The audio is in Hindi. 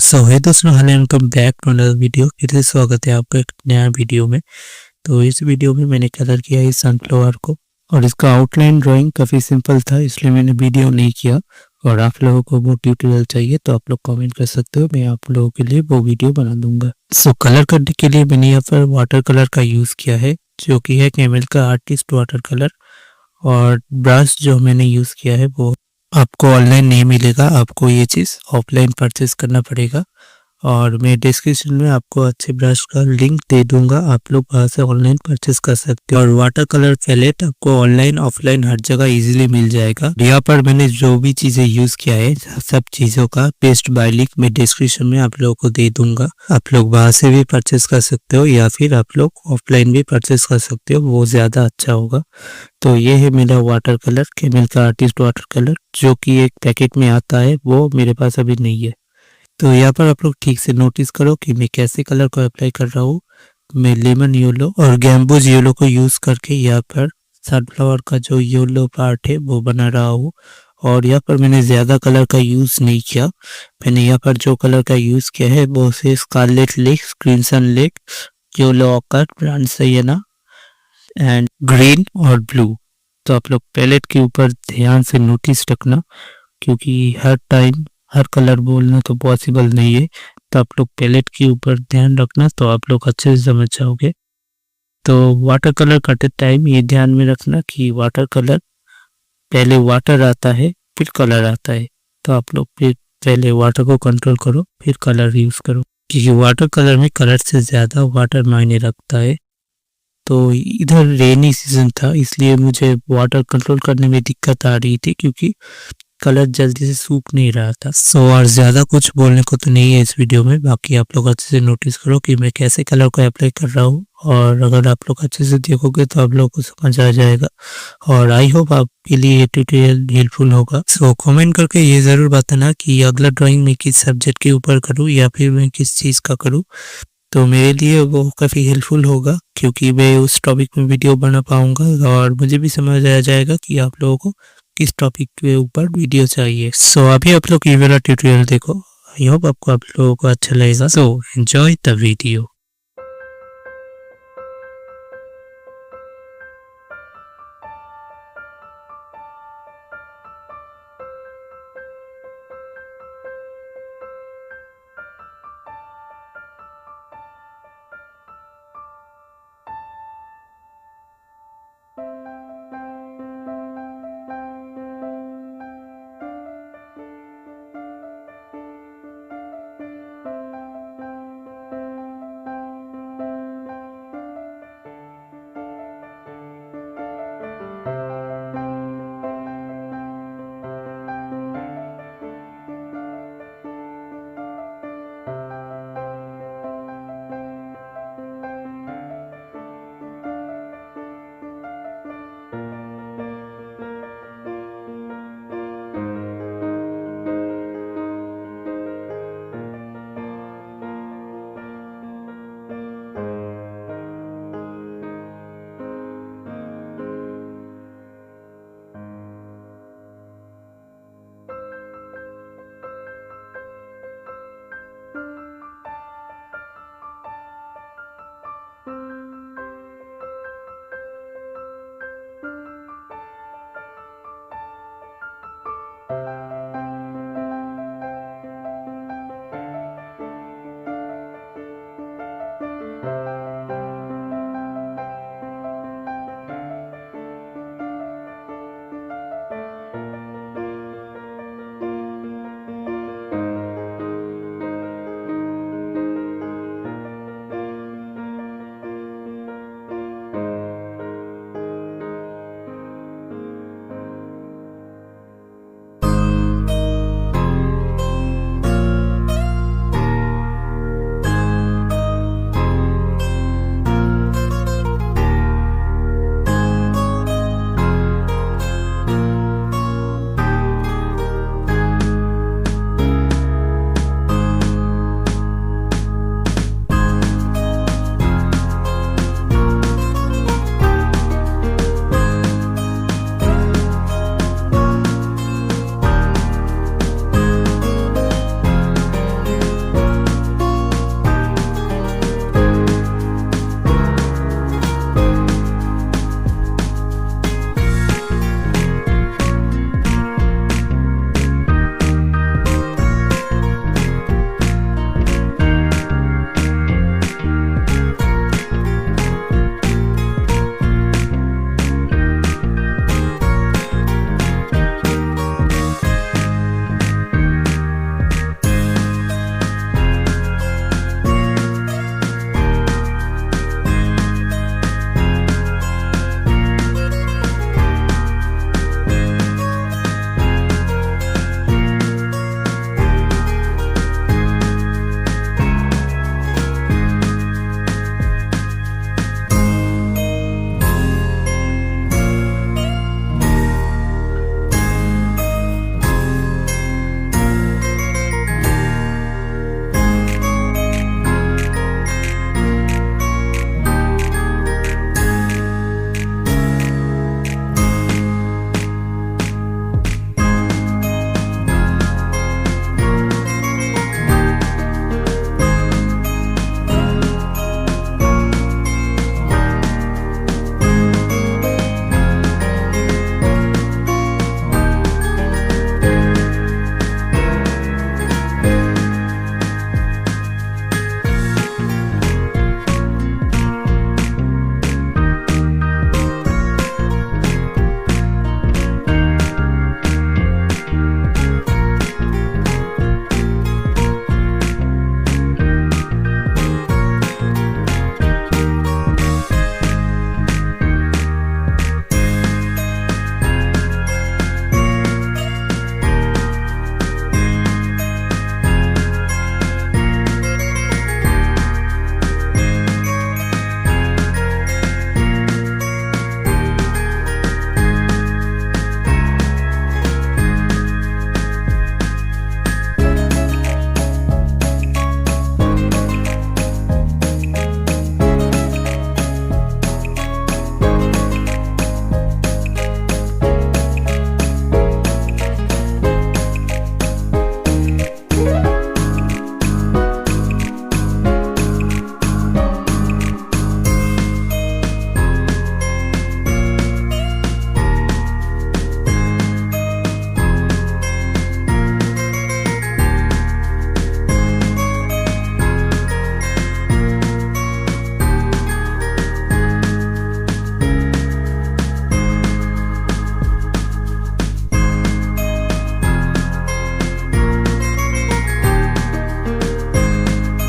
सो है दोस्तों, hello welcome back to another video. फिर से स्वागत है आपका एक नया वीडियो में। तो इस वीडियो में मैंने कलर किया है सनफ्लावर को, और इसका आउटलाइन ड्राइंग काफ़ी सिंपल था, इसलिए मैंने वीडियो नहीं किया। और आप लोगों को वो ट्यूटोरियल चाहिए तो आप लोग कमेंट कर सकते हो, मैं आप लोगों के लिए वो वीडियो बना दूंगा। सो कलर करने के लिए मैंने यहाँ पर वाटर कलर का यूज़ किया है, जो कि है कैमल का आर्टिस्ट वाटर कलर। और ब्रश जो मैंने यूज़ किया है वो आपको ऑनलाइन नहीं मिलेगा, आपको ये चीज़ ऑफलाइन परचेस करना पड़ेगा। और मैं डिस्क्रिप्शन में आपको अच्छे ब्रश का लिंक दे दूंगा, आप लोग वहाँ से ऑनलाइन परचेस कर सकते हो। और वाटर कलर पैलेट आपको ऑनलाइन ऑफलाइन हर जगह इजीली मिल जाएगा। यहाँ पर मैंने जो भी चीज़ें यूज़ किया है सब चीज़ों का पेस्ट बाय लिंक मैं डिस्क्रिप्शन में आप लोगों को दे दूंगा, आप लोग वहाँ से भी परचेस कर सकते हो या फिर आप लोग ऑफलाइन भी परचेस कर सकते हो, वो ज़्यादा अच्छा होगा। तो ये है मेरा वाटर कलर, कैमल का आर्टिस्ट वाटर कलर, जो कि एक पैकेट में आता है, वो मेरे पास अभी नहीं है। तो यहाँ पर आप लोग ठीक से नोटिस करो कि मैं कैसे कलर को अप्लाई कर रहा हूँ। मैं लेमन येलो और गैम्बूज येलो को यूज़ करके यहाँ पर सनफ्लावर का जो येलो पार्ट है वो बना रहा हूँ। और यहाँ पर मैंने ज़्यादा कलर का यूज़ नहीं किया, मैंने यहाँ पर जो कलर का यूज़ किया है वो है scarlet lake, crimson lake, yellow ochre, burnt sienna and green और ब्लू। तो आप लोग पैलेट के ऊपर ध्यान से नोटिस रखना, क्योंकि हर टाइम हर कलर बोलना तो पॉसिबल नहीं है। तो आप लोग पैलेट के ऊपर ध्यान रखना, तो आप लोग अच्छे से समझ जाओगे। तो वाटर कलर करते टाइम ये ध्यान में रखना कि वाटर कलर पहले वाटर आता है फिर कलर आता है। तो आप लोग फिर पहले वाटर को कंट्रोल करो फिर कलर यूज़ करो, क्योंकि वाटर कलर में कलर से ज़्यादा वाटर मायने रखता है। तो इधर रेनी सीजन था, इसलिए मुझे वाटर कंट्रोल करने में दिक्कत आ रही थी, क्योंकि कलर जल्दी से सूख नहीं रहा था। और ज़्यादा कुछ बोलने को तो नहीं है इस वीडियो में, बाकी आप लोग अच्छे से नोटिस करो कि मैं कैसे कलर को अप्लाई कर रहा हूँ। और अगर आप लोग अच्छे से देखोगे तो आप लोगों को समझ आ जाएगा, और आई होप आपके लिए ये ट्यूटोरियल हेल्पफुल होगा। सो कमेंट करके ये ज़रूर बताना कि अगला ड्राइंग मैं किस सब्जेक्ट के ऊपर करूँ या फिर मैं किस चीज़ का करूँ। तो मेरे लिए वो काफ़ी हेल्पफुल होगा, क्योंकि मैं उस टॉपिक में वीडियो बना पाऊँगा और मुझे भी समझ आ जाएगा कि आप लोगों को किस टॉपिक के ऊपर वीडियो चाहिए। सो अभी आप लोग ये वाला ट्यूटोरियल देखो, आई होप आपको आप लोगों को अच्छा लगेगा। So enjoy the video.